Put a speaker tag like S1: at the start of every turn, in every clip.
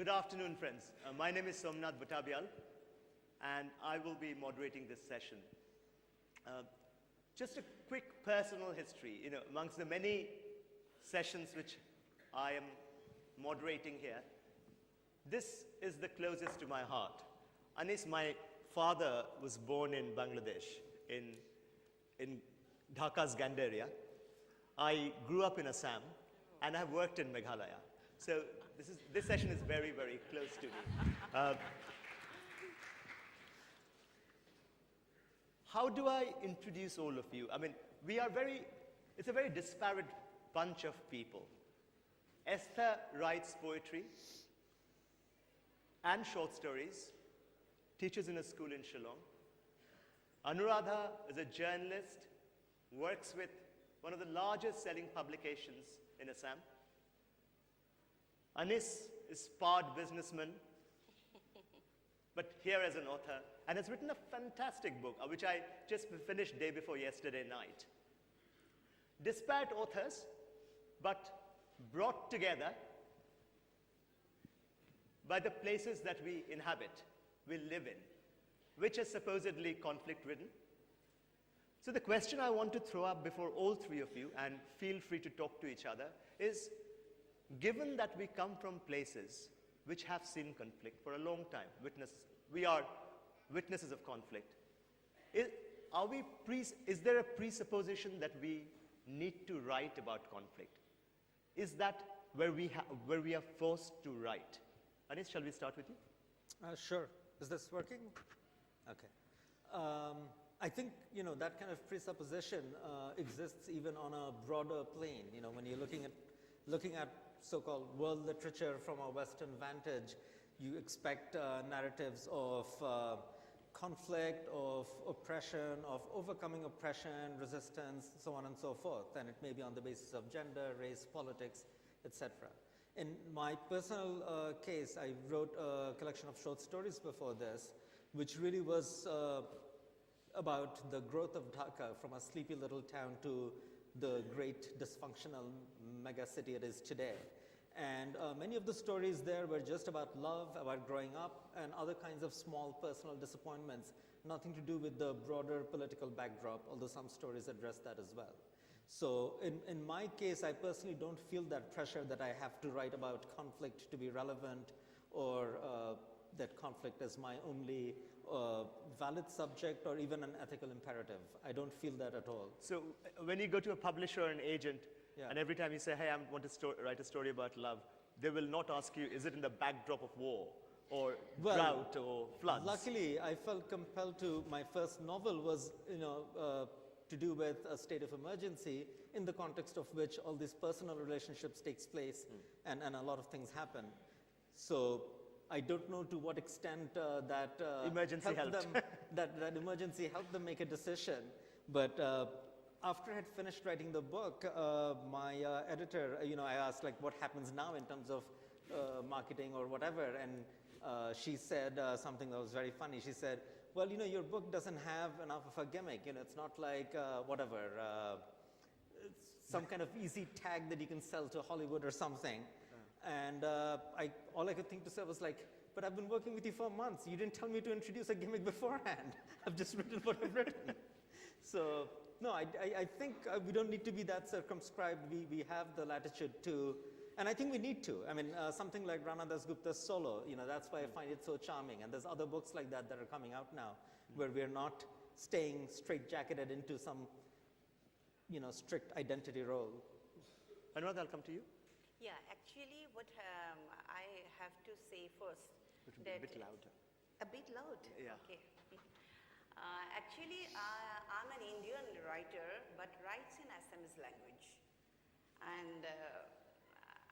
S1: Good afternoon, friends. My name is Somnath Batabyal, and I will be moderating this session. Just a quick personal history, amongst the many sessions which I am moderating here, this is the closest to my heart. Anis, my father was born in Bangladesh, in Dhaka's Gandaria. I grew up in Assam, and I've worked in Meghalaya. So this session is very, very close to me. How do I introduce all of you? I mean, it's a very disparate bunch of people. Esther writes poetry and short stories, teaches in a school in Shillong. Anuradha is a journalist, works with one of the largest selling publications in Assam. Anis is part businessman, but here as an author, and has written a fantastic book, which I just finished day before yesterday night. Disparate authors, but brought together by the places that we inhabit, we live in, which is supposedly conflict-ridden. So the question I want to throw up before all three of you, and feel free to talk to each other, is given that we come from places which have seen conflict for a long time, we are witnesses of conflict, is there a presupposition that we need to write about conflict? Is that where we are forced to write? Anis, shall we start with you?
S2: Sure. Is this working? Okay. I think that kind of presupposition exists even on a broader plane. When you're looking at so-called world literature from a Western vantage, you expect narratives of conflict, of oppression, of overcoming oppression, resistance, so on and so forth. And it may be on the basis of gender, race, politics, etc. In my personal case, I wrote a collection of short stories before this, which really was about the growth of Dhaka from a sleepy little town to the great dysfunctional mega city it is today. And many of the stories there were just about love, about growing up, and other kinds of small personal disappointments, nothing to do with the broader political backdrop, although some stories address that as well. So in my case, I personally don't feel that pressure that I have to write about conflict to be relevant, or that conflict is my only valid subject or even an ethical imperative. I don't feel that at all.
S1: So when you go to a publisher or an agent,
S2: yeah.
S1: And every time you say, hey, I want to write a story about love, they will not ask you, is it in the backdrop of war or drought or floods?
S2: Luckily, I felt compelled to, my first novel was, to do with a state of emergency, in the context of which all these personal relationships takes place, and a lot of things happen. So I don't know to what extent that
S1: emergency helped.
S2: that emergency helped them make a decision. But after I had finished writing the book, my editor, I asked, like, what happens now in terms of marketing or whatever, and she said something that was very funny. She said, well, your book doesn't have enough of a gimmick. It's not like some kind of easy tag that you can sell to Hollywood or something. And all I could think to say was like, but I've been working with you for months. You didn't tell me to introduce a gimmick beforehand. I've just written what I've written. So no, I think we don't need to be that circumscribed. We have the latitude to, and I think we need to. I mean, something like Rana Dasgupta's Solo, that's why I find it so charming. And there's other books like that are coming out now, where we're not staying straight-jacketed into some, strict identity role.
S1: Anuradha, I'll come to you.
S3: Yeah, actually, what I have to say first.
S1: A bit louder.
S3: A bit loud?
S1: Yeah.
S3: Okay. Actually, I'm an Indian writer, but writes in Assamese language. And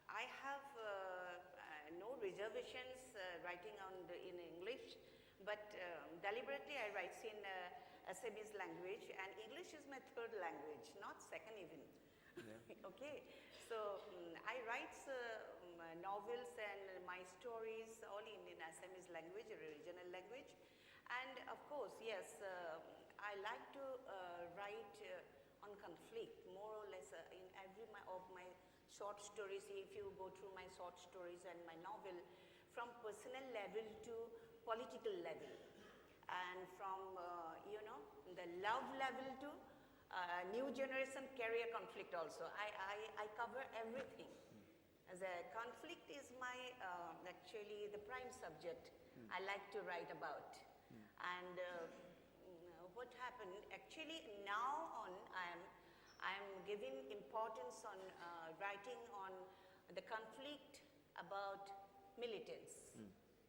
S3: I have no reservations writing in English, but deliberately I write in Assamese language, and English is my third language, not second even. Yeah. Okay. So I write novels and my stories all in Assamese language, a regional language. And of course, yes, I like to write on conflict, more or less in every of my short stories. If you go through my short stories and my novel, from personal level to political level, and from, the love level to new generation career conflict also. I cover everything. As a conflict is my, actually the prime subject I like to write about. And what happened, actually now on, I'm giving importance on writing on the conflict about militants,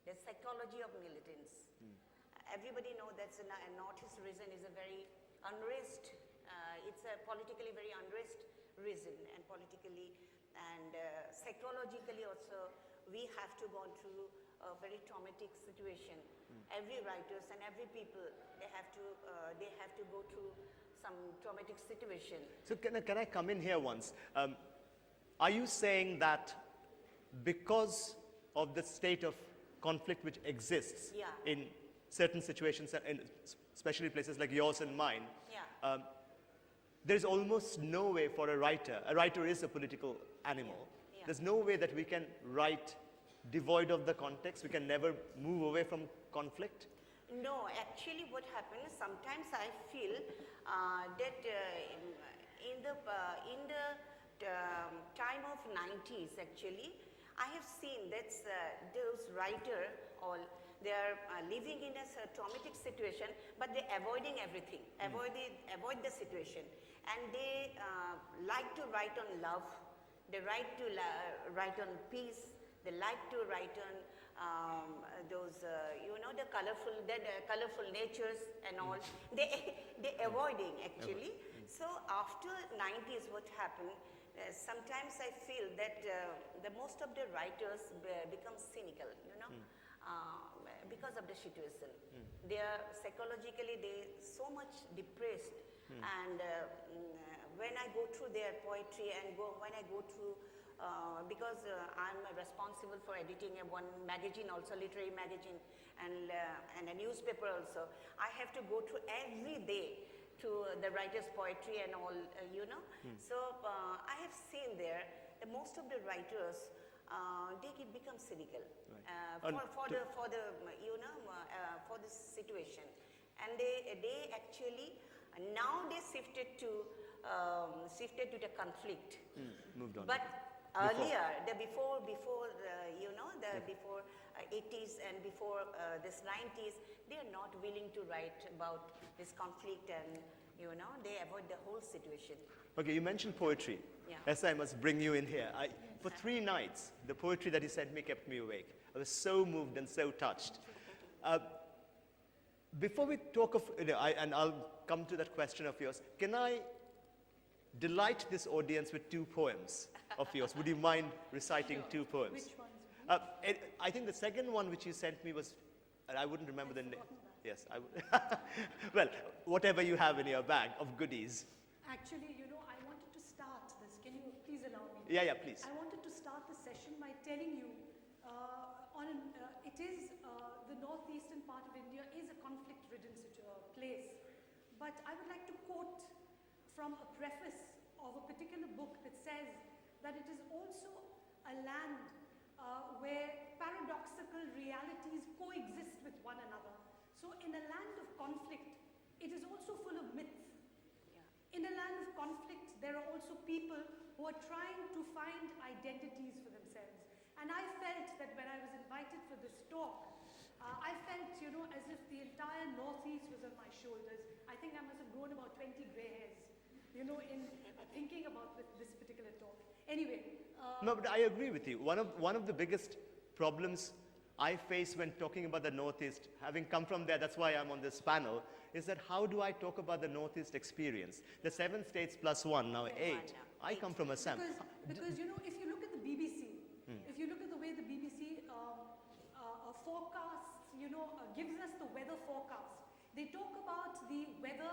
S3: the psychology of militants. Everybody knows that the Northeast region is a very unrest, it's a politically very unrest region, and politically and psychologically also we have to go through a very traumatic situation. Every writers and every people, they have to go through some traumatic situation.
S1: So can I come in here once? Are you saying that because of the state of conflict which exists
S3: Yeah.
S1: in certain situations, and especially places like yours and mine,
S3: Yeah.
S1: there's almost no way for a writer is a political animal,
S3: Yeah.
S1: there's no way that we can write devoid of the context, we can never move away from conflict?
S3: No, actually what happens, sometimes I feel that in the time of 90s actually, I have seen that those writers, all they are living in a traumatic situation, but they're avoiding everything, avoid the situation, and they like to write on love, they like to write on peace, they like to write on those, the colorful natures and all. They avoiding actually. So after 90s, what happened? Sometimes I feel that the most of the writers become cynical, because of the situation. They are psychologically, they so much depressed, and when I go through their poetry and when I go through, because I'm responsible for editing one magazine also, literary magazine, and a newspaper also. I have to go through every day to the writer's poetry and all, So I have seen there that most of the writers, they become cynical for the situation, and they actually now they shifted to the conflict.
S1: Moved on.
S3: But earlier, before 80s and before this 90s, they are not willing to write about this conflict, and they avoid the whole situation.
S1: Okay, you mentioned poetry.
S3: Yeah.
S1: Esther, I must bring you in here. For 3 nights, the poetry that you sent me kept me awake. I was so moved and so touched. Before we talk of, and I'll come to that question of yours, can I delight this audience with 2 poems of yours? Would you mind reciting 2 poems?
S4: Which ones?
S1: I think the second one which you sent me was, I wouldn't remember the name. Yes, I would. Well, whatever you have in your bag of goodies.
S4: Actually, I wanted to start this. Can you please allow me?
S1: Yeah, please.
S4: I wanted to start the session by telling you, the northeastern part of India is a conflict-ridden place. But I would like to quote from a preface of a particular book that says that it is also a land where paradoxical realities coexist with one another. So in a land of conflict, it is also full of myths.
S3: Yeah.
S4: In a land of conflict, there are also people who are trying to find identities for themselves. And I felt that when I was invited for this talk, I felt, as if the entire Northeast was on my shoulders. I think I must have grown about 20 gray hairs, in thinking about this particular talk. Anyway.
S1: No, but I agree with you. One of the biggest problems I face when talking about the Northeast, having come from there, that's why I'm on this panel, is that how do I talk about the Northeast experience? The 7 states plus 1, now 8. I come from Assam.
S4: Because if you look at the BBC, if you look at the way the BBC forecasts, gives us the weather forecast, they talk about the weather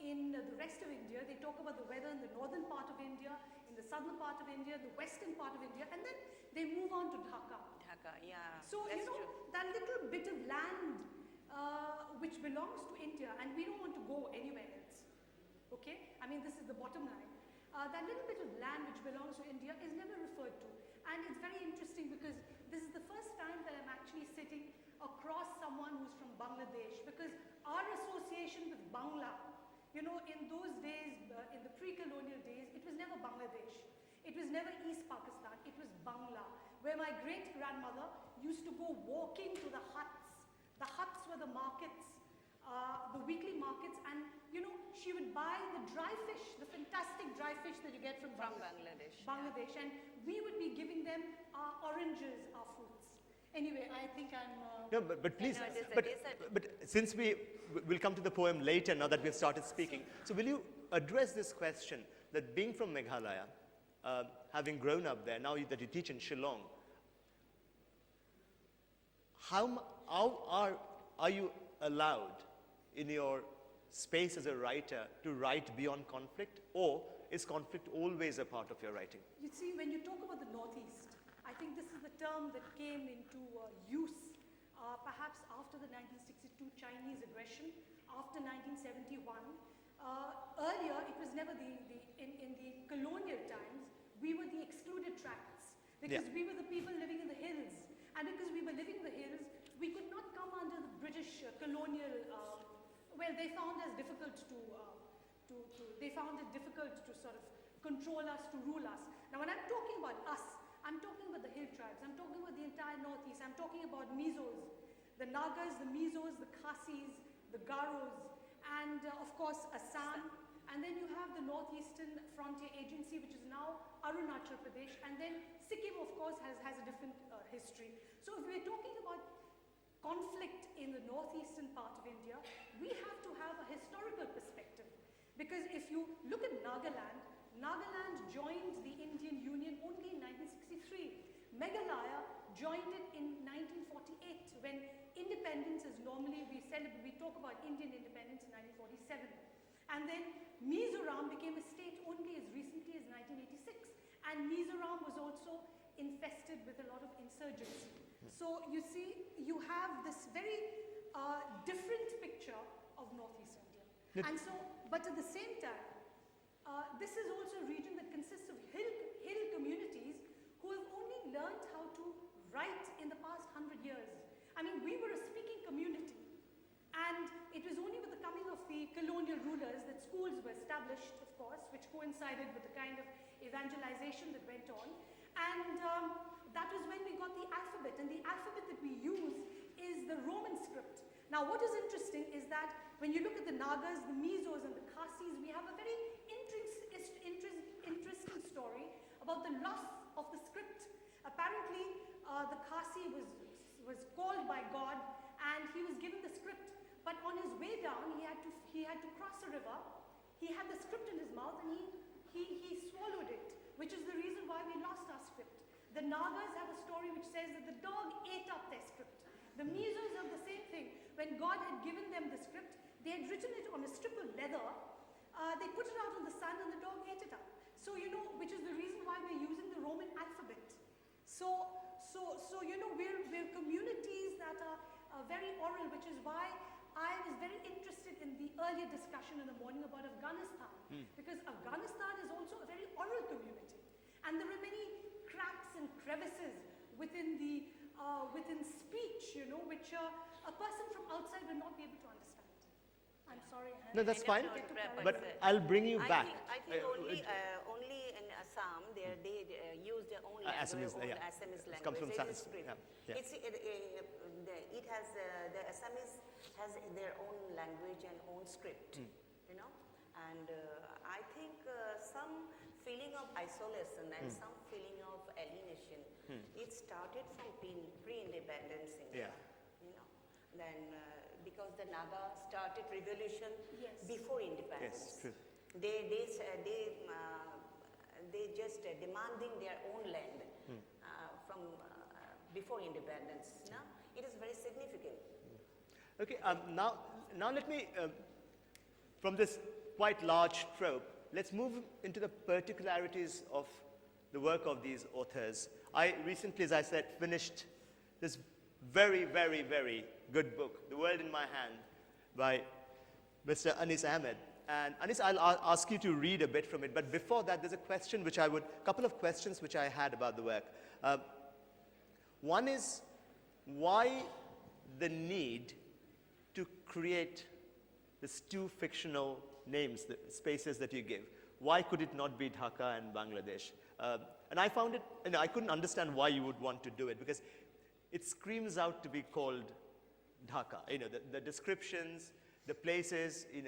S4: in the rest of India, they talk about the weather in the northern part of India, in the southern part of India, the western part of India, and then they move on to Dhaka.
S3: Yeah.
S4: So, that little bit of land which belongs to India, and we don't want to go anywhere else, okay? I mean, this is the bottom line. That little bit of land which belongs to India is never referred to. And it's very interesting because this is the first time that I'm actually across someone who's from Bangladesh, because our association with Bangla, you know, in those days, in the pre-colonial days, it was never Bangladesh. It was never East Pakistan, it was Bangla, where my great-grandmother used to go walking to the huts. The huts were the markets, the weekly markets, and you know, she would buy the dry fish, the fantastic dry fish that you get from
S3: Bangladesh.
S4: Bangladesh, and we would be giving them our oranges, our fruits. Anyway, I think I'm...
S1: No, but please,
S3: No, it is
S1: but since we'll come to the poem later now that we've started speaking, so will you address this question that being from Meghalaya, having grown up there, now that you teach in Shillong, how are you allowed in your space as a writer to write beyond conflict, or is conflict always a part of your writing?
S4: You see, when you talk about the Northeast, I think this is the term that came into use perhaps after the 1962 Chinese aggression, after 1971. Earlier, it was never in the colonial times, we were the excluded tracts, because we were the people living in the hills. And because we were living in the hills, we could not come under the British colonial, well, they found it difficult to sort of control us, to rule us. Now, when I'm talking about us, I'm talking about the hill tribes, I'm talking about the entire Northeast, I'm talking about Mizos, the Nagas, the Mizos, the Khasis, the Garos, and of course Assam, and then you have the Northeastern Frontier Agency, which is now Arunachal Pradesh, and then Sikkim, of course, has a different history. So if we're talking about conflict in the northeastern part of India, we have to have a historical perspective. Because if you look at Nagaland, Nagaland joined the Indian Union only in 1963. Meghalaya joined it in 1948, when independence is normally, we talk about Indian independence in 1947. And then Mizoram became a state only as recently as 1986. And Mizoram was also infested with a lot of insurgency. So you see, you have this very different picture of Northeast India. And so, but at the same time, this is also a region that consists of hill communities who have only learned how to write in the past 100 years. I mean, we were a speaking community. And it was only with the coming of the colonial rulers that schools were established, of course, which coincided with the kind of evangelization that went on. And that was when we got the alphabet. And the alphabet that we use is the Roman script. Now, what is interesting is that when you look at the Nagas, the Mizos, and the Khasis, we have a very interesting story about the loss of the script. Apparently, the Khasi was called by God, and he was given the script. But on his way down, he had to cross a river. He had the script in his mouth, and he swallowed it, which is the reason why we lost our script. The Nagas have a story which says that the dog ate up their script. The Mizos have the same thing. When God had given them the script, they had written it on a strip of leather. They put it out in the sun, and the dog ate it up. So, you know, which is the reason why we're using the Roman alphabet. So you know, we're communities that are very oral, which is why I was very interested in the earlier discussion in the morning about Afghanistan, because Afghanistan is also a very oral community. And there are many cracks and crevices within within speech, you know, which a person from outside will not be able to understand. I'm sorry.
S1: No, that's fine, but I'll bring you back.
S3: I think only in Assam, they use their own language, Assamese language.
S1: It comes from
S3: Assam.
S1: yeah.
S3: It has, the Assamese has their own language and own script, you know. And I think some feeling of isolation and some feeling of alienation, it started from pre-independence India, you know. Then because the Naga started revolution before independence.
S1: Yes, true.
S3: They just demanding their own land from before independence. No? It is very significant.
S1: Okay, now let me, from this quite large trope, let's move into the particularities of the work of these authors. I recently, as I said, finished this very, very, very good book, The World in My Hand, by Mr. Anis Ahmed. And Anis, I'll ask you to read a bit from it, but before that, there's a couple of questions which I had about the work. One is, why the need to create these two fictional names, the spaces that you give? Why could it not be Dhaka and Bangladesh? And I found it, I couldn't understand why you would want to do it, because it screams out to be called Dhaka. The descriptions, the places, you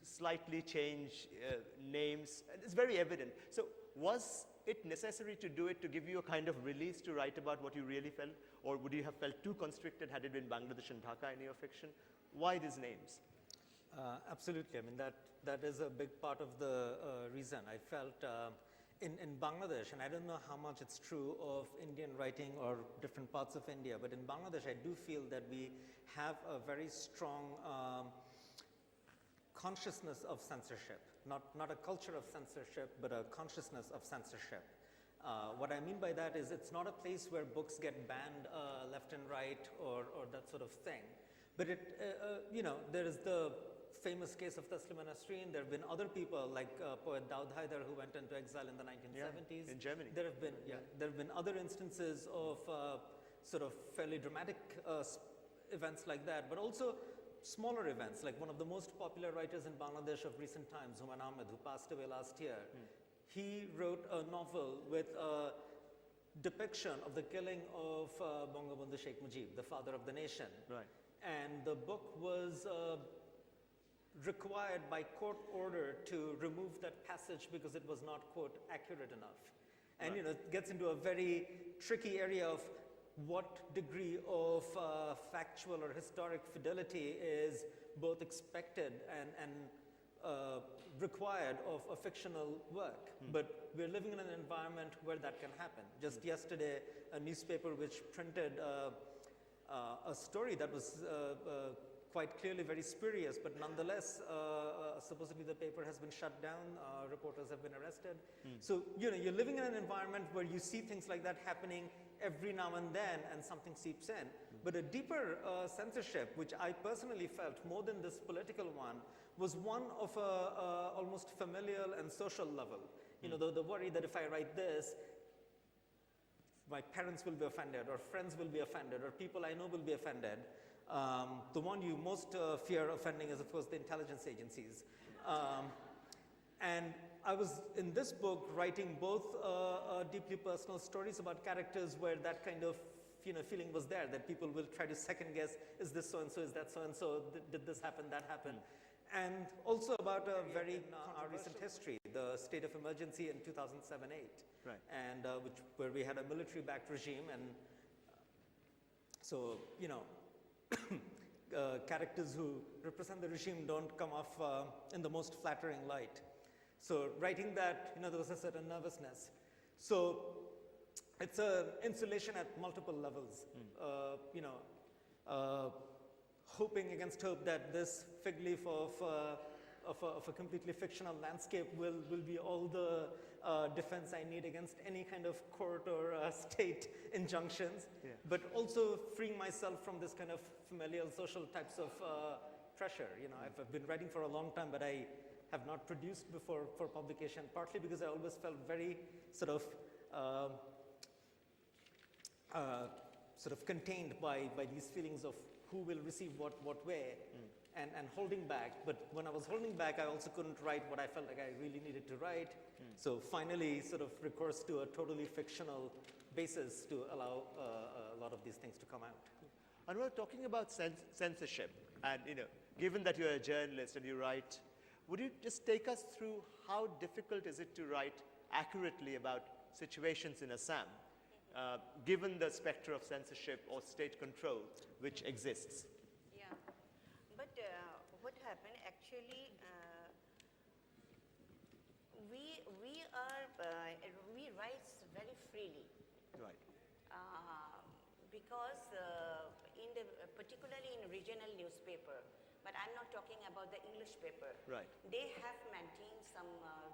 S1: slightly change names. It's very evident. So was it necessary to do it to give you a kind of release to write about what you really felt? Or would you have felt too constricted had it been Bangladesh and Dhaka in your fiction? Why these names?
S2: Absolutely. I mean, that is a big part of the reason. I felt in Bangladesh, and I don't know how much it's true of Indian writing or different parts of India, but in Bangladesh, I do feel that we have a very strong consciousness of censorship. Not a culture of censorship, but a consciousness of censorship. What I mean by that is it's not a place where books get banned left and right or that sort of thing. But there is the famous case of Taslim and Nasreen. There have been other people like poet Daud Haidar who went into exile in the 1970s.
S1: In Germany.
S2: There have been other instances of sort of fairly dramatic events like that, but also smaller events, like one of the most popular writers in Bangladesh of recent times, Ahmed, who passed away last year. He wrote a novel with a depiction of the killing of Bangabandhu Sheikh Mujib, the father of the nation.
S1: Right.
S2: And the book was required by court order to remove that passage because it was not, quote, accurate enough. And
S1: Right.
S2: it gets into a very tricky area of what degree of factual or historic fidelity is both expected and required of a fictional work. But we're living in an environment where that can happen. Just yesterday, a newspaper which printed a story that was quite clearly very spurious, but nonetheless, supposedly the paper has been shut down, reporters have been arrested. So, you're living in an environment where you see things like that happening every now and then, and something seeps in. But a deeper censorship, which I personally felt more than this political one, was one of a almost familial and social level. The worry that if I write this, my parents will be offended, or friends will be offended, or people I know will be offended. The one you most fear offending is, of course, the intelligence agencies. And I was, in this book, writing both deeply personal stories about characters where that kind of feeling was there, that people will try to second guess, is this so-and-so, is that so-and-so, did this happen, that happened. And also about a very our recent history, the state of emergency in 2007-8.
S1: Right.
S2: And where we had a military-backed regime, and so, characters who represent the regime don't come off in the most flattering light. So writing that, there was a certain nervousness. So it's an insulation at multiple levels. Hoping against hope that this fig leaf of a completely fictional landscape will be all the defense I need against any kind of court or state injunctions, but also freeing myself from this kind of familial social types of pressure. I've been writing for a long time, but I have not produced before for publication, partly because I always felt very sort of contained by these feelings of who will receive what way, and holding back. But when I was holding back, I also couldn't write what I felt like I really needed to write. So finally sort of recourse to a totally fictional basis to allow a lot of these things to come out.
S1: And we're talking about censorship, and given that you're a journalist and you write, would you just take us through how difficult is it to write accurately about situations in Assam, given the specter of censorship or state control which exists?
S3: Yeah, but what happened actually, we write very freely.
S1: Right.
S3: Because particularly in regional newspaper, but I'm not talking about the English paper.
S1: Right.
S3: They have maintained some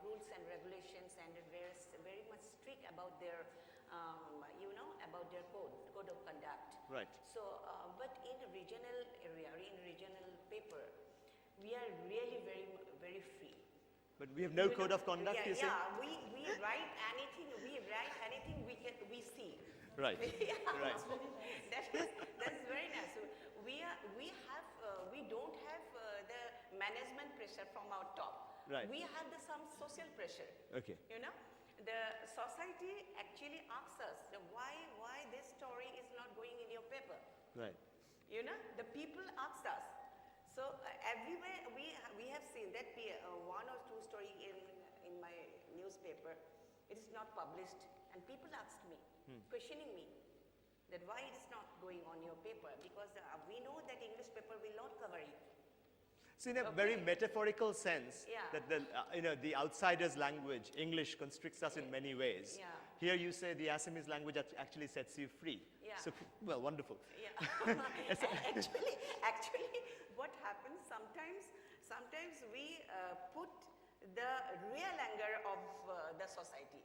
S3: rules and regulations, and they're very much strict about their, about their code of conduct.
S1: Right.
S3: So, but in a regional area or in regional paper, we are really very, very free.
S1: But we have no code of conduct, you say?
S3: Yeah, we write anything we see.
S1: Right.
S3: Yeah.
S1: Right.
S3: management pressure from our top.
S1: Right.
S3: We have some social pressure.
S1: Okay.
S3: You know, the society actually asks us why this story is not going in your paper.
S1: Right.
S3: You know, the people asked us. So everywhere we have seen that one or two story in my newspaper, it is not published, and people asked me, questioning me, that why it is not going on your paper, because we know that English paper will not cover it.
S1: So in a very metaphorical sense,
S3: Yeah.
S1: that the outsider's language, English, constricts us in many ways.
S3: Yeah.
S1: Here you say the Assamese language actually sets you free.
S3: Yeah.
S1: So, well, wonderful.
S3: Yeah. actually, what happens sometimes we put the real anger of the society.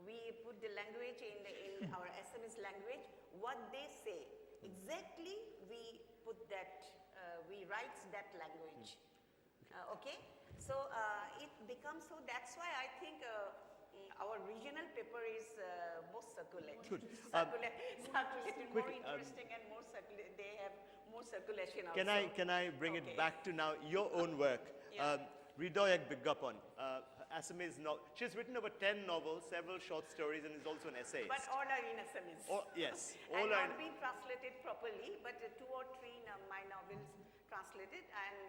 S3: We put the language in our Assamese language, what they say. Exactly, we put that, we write that language. Okay? So it becomes, so that's why I think our regional paper is more circulated.
S1: Good.
S3: Circulated, more
S1: quickly,
S3: interesting and more circulated. They have more circulation also.
S1: Can I bring it
S3: Okay.
S1: back to now your own work?
S3: Yeah.
S1: Ridoyak Biggapon, Assamese she's written over 10 novels, several short stories, and is also an essayist.
S3: But all are in Assamese.
S1: Yes.
S3: And
S1: All are
S3: not been translated properly, but 2 or 3 my novels translated, and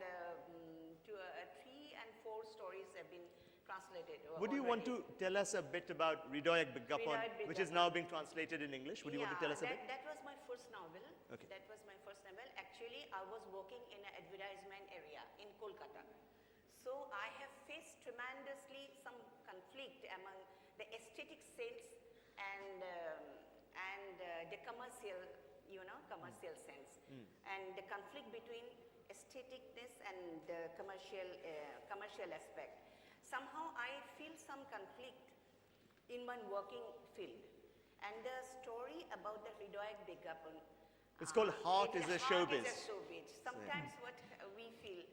S3: 3 and 4 stories have been translated.
S1: Would you want to tell us a bit about Ridoyak Biggapon,
S3: Ridoyak
S1: which is
S3: Biggapon.
S1: now being translated in English? Would you want to tell us a bit?
S3: That was my first novel.
S1: Okay.
S3: That was my first novel. Actually, I was working in an advertisement area in Kolkata. So I have faced tremendously some conflict among the aesthetic sense and the commercial, commercial sense, and the conflict between aestheticness and the commercial aspect. Somehow I feel some conflict in my working field, and the story about the Ridoyak Biggapon.
S1: It's called Heart is a Showbiz.
S3: Heart is a showbiz. Sometimes what we feel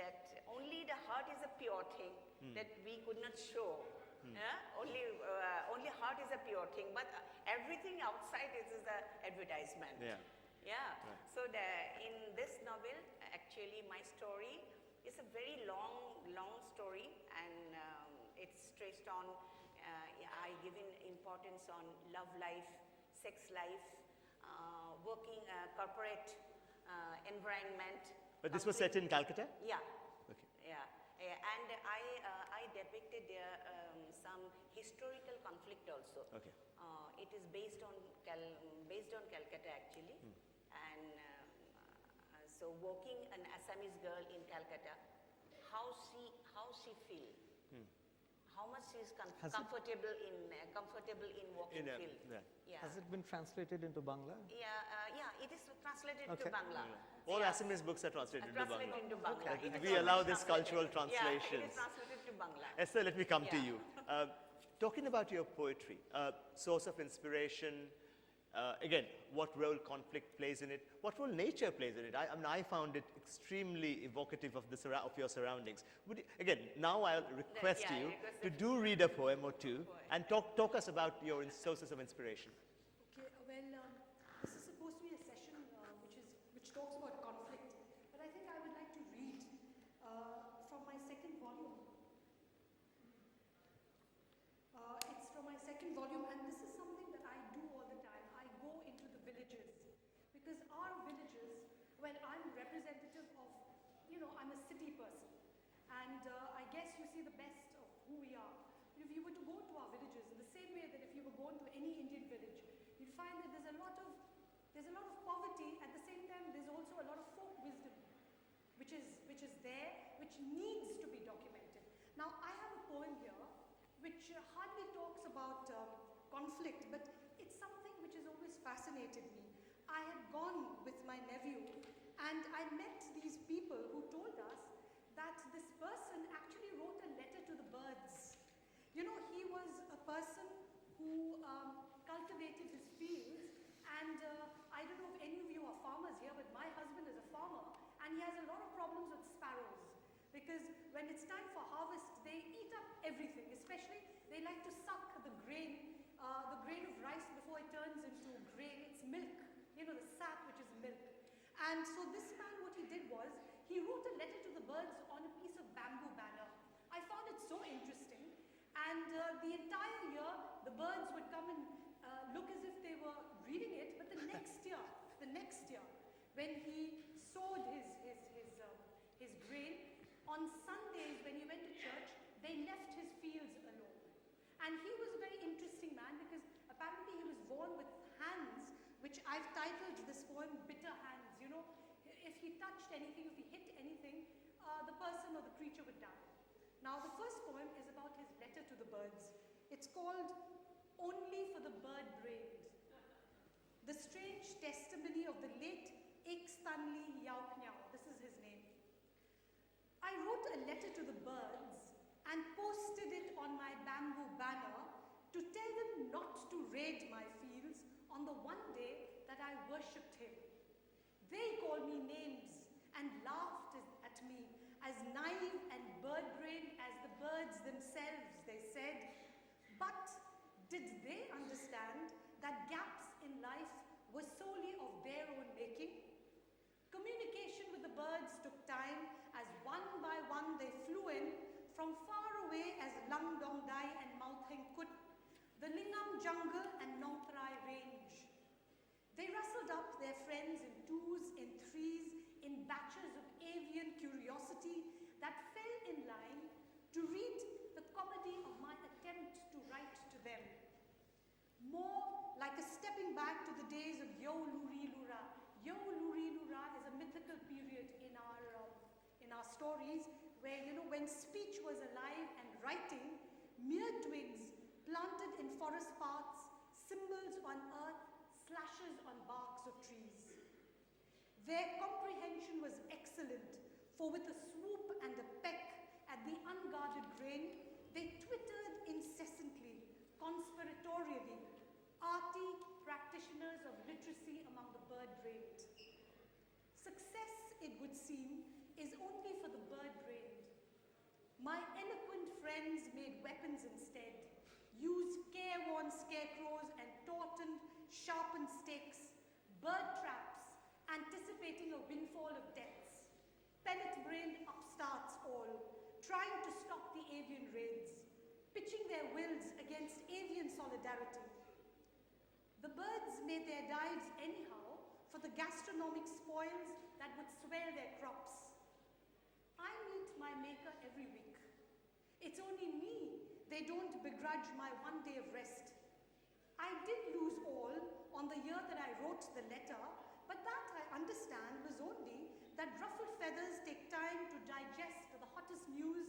S3: that only the heart is a pure thing that we could not show. Only heart is a pure thing, but everything outside is an advertisement.
S1: Yeah.
S3: Yeah. So in this novel, actually, my story is a very long story, and it's stressed on. I given importance on love life, sex life, working corporate environment.
S1: But this was set in Calcutta?
S3: Yeah.
S1: Okay.
S3: Yeah. And I depicted there some historical conflict also.
S1: Okay.
S3: It is based on Calcutta actually, and so working an Assamese girl in Calcutta, how she feel, how much she is comfortable in working field. Yeah.
S2: Has it been translated into Bangla?
S3: Yeah, it is translated to
S2: Okay.
S3: Bangla.
S1: All
S3: Yeah.
S1: Assamese books are translated into
S3: Translated
S1: Bangla.
S3: into Bangla.
S1: Okay.
S3: It is
S1: We
S3: already
S1: allow this
S3: translated.
S1: cultural
S3: Yeah, it
S1: translations.
S3: is translated to Bangla.
S1: Esther, let me come to
S3: Yeah.
S1: you. Talking about your poetry, source of inspiration, again, what role conflict plays in it, what role nature plays in it. I found it extremely evocative of your surroundings. Again, now I'll request
S3: Yeah,
S1: you
S3: request
S1: to
S3: it.
S1: do read a poem or two and talk us about your sources of inspiration.
S4: Okay, well, this is supposed to be a session which talks about conflict, but I think I would like to read from my second volume. It's from my second volume, and this is something that I do all the time. I go into the villages, because our villages, well, I'm representative of, I'm a city person, and I guess you see the best of who we are. If you were to go to our villages, in the same way that if you were going to any Indian village, you'd find that there's a lot of poverty. At the same time, there's also a lot of folk wisdom, which is there, which needs to be documented. Now, I have a poem here, which hardly talks about conflict, but it's something which has always fascinated me. I had gone with my nephew, and I met these people who told us that this person actually wrote a letter to the birds. He was a person who cultivated his fields, and I don't know if any of you are farmers here, but my husband is a farmer, and he has a lot of problems with sparrows, because when it's time for harvest, they eat up everything. Especially, they like to suck the grain of rice before it turns into grain. It's milk, the sap, which is milk. And so this man, what he did was, he wrote a letter to the birds on a piece of bamboo banner. I found it so interesting. And the entire year, the birds would come and look as if they were reading it. But the next year, when he sowed his grain, on Sundays when he went to church, they left his fields alone. And he was a very interesting man because apparently he was born with hands, which I've titled this poem, Bitter Hands. You know, if he touched anything, if he hit anything, the person or the creature would die. Now, the first poem is about his letter to the birds. It's called Only for the Bird-Brained. The strange testimony of the late Ik Stanley Yauknyao. This is his name. I wrote a letter to the birds and posted it on my bamboo banner to tell them not to raid my fields on the one day that I worshipped him. They called me names and laughed at me as naive and bird-brained as the birds themselves, they said. But did they understand that gaps in life were solely of their own making? Communication with the birds took time as one by one they flew in from far away as Lang Dong Dai and Mautheng Kut, the Lingam jungle and Nongtrai range. They rustled up their friends in twos, in threes, in batches of avian curiosity that fell in line to read the comedy of my attempt to write to them. More like a stepping back to the days of Yo Luri Lura. Yo Luri Lura is a mythical period in our stories where, you know, when speech was alive and writing, mere twigs planted in forest paths, symbols on earth, slashes on barks of trees. Their comprehension was excellent, for with a swoop and a peck at the unguarded grain, they twittered incessantly, conspiratorially, arty practitioners of literacy among the bird-brained. Success, it would seem, is only for the bird-brained. My eloquent friends made weapons instead, used careworn scarecrows and tautened, sharpened stakes, bird traps, anticipating a windfall of deaths, pellet-brained upstarts all, trying to stop the avian raids, pitching their wills against avian solidarity. The birds made their dives anyhow for the gastronomic spoils that would swell their crops. I meet my maker every week. It's only me they don't begrudge my one day of rest. I did lose all on the year that I wrote the letter, but that I understand was only that ruffled feathers take time to digest the hottest news,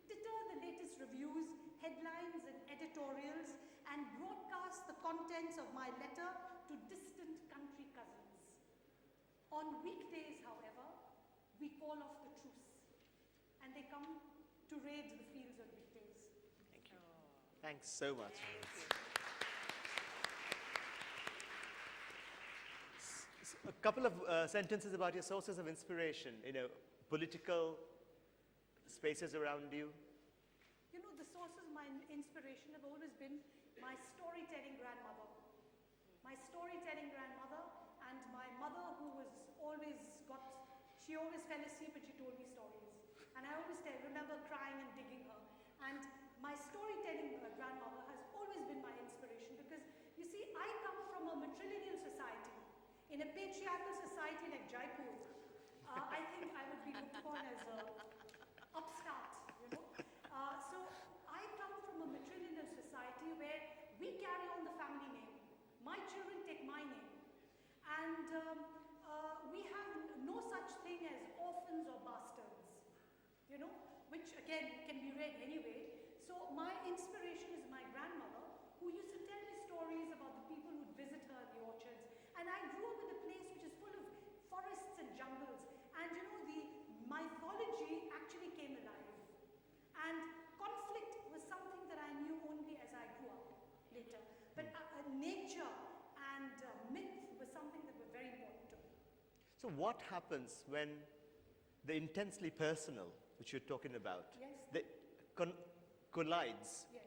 S4: titter the latest reviews, headlines and editorials, and broadcast the contents of my letter to distant country cousins. On weekdays, however, we call off the truce, and they come to raid the fields on weekdays.
S1: Thank you. Thanks so much. A couple of sentences about your sources of inspiration, you know, political spaces around you.
S4: You know, the sources of my inspiration have always been my storytelling grandmother. My storytelling grandmother and my mother, who was she always fell asleep and she told me stories. And I always remember crying and digging her. And my storytelling grandmother has always been my inspiration because, you see, I come from a matrilineal society. In a patriarchal society like Jaipur, I think I would be looked upon as an upstart, you know. So I come from a matrilineal society where we carry on the family name. My children take my name. And we have no such thing as orphans or bastards, you know, which again can be read anyway. So my inspiration is my grandmother, who used to tell me stories about the people who'd visit her in the orchards. And I grew up in a place which is full of forests and jungles. And you know, the mythology actually came alive. And conflict was something that I knew only as I grew up later. But nature and myth was something that were very important to me.
S1: So what happens when the intensely personal, which you're talking about,
S4: Yes.
S1: collides
S4: Yes.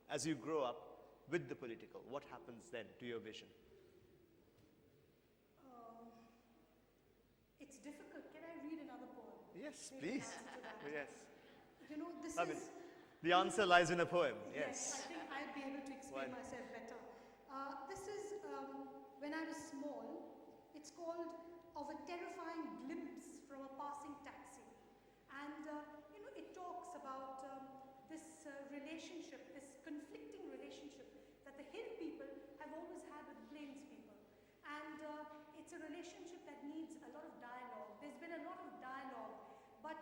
S1: as you grow up with the political? What happens then to your vision?
S4: It's difficult. Can I read another poem?
S1: Yes,
S4: maybe
S1: please.
S4: answer to that.
S1: Yes.
S4: You know, this
S1: I mean,
S4: is...
S1: the answer lies in a poem.
S4: Yes,
S1: Yes.
S4: I think I'd be able to explain
S1: Why?
S4: myself better. This is, when I was small, it's called Of a Terrifying Glimpse from a Passing Taxi. And, you know, it talks about this relationship, this conflicting relationship that the hill people have always had with the plains people. And it's a relationship that needs a lot of dialogue. There's been a lot of dialogue, but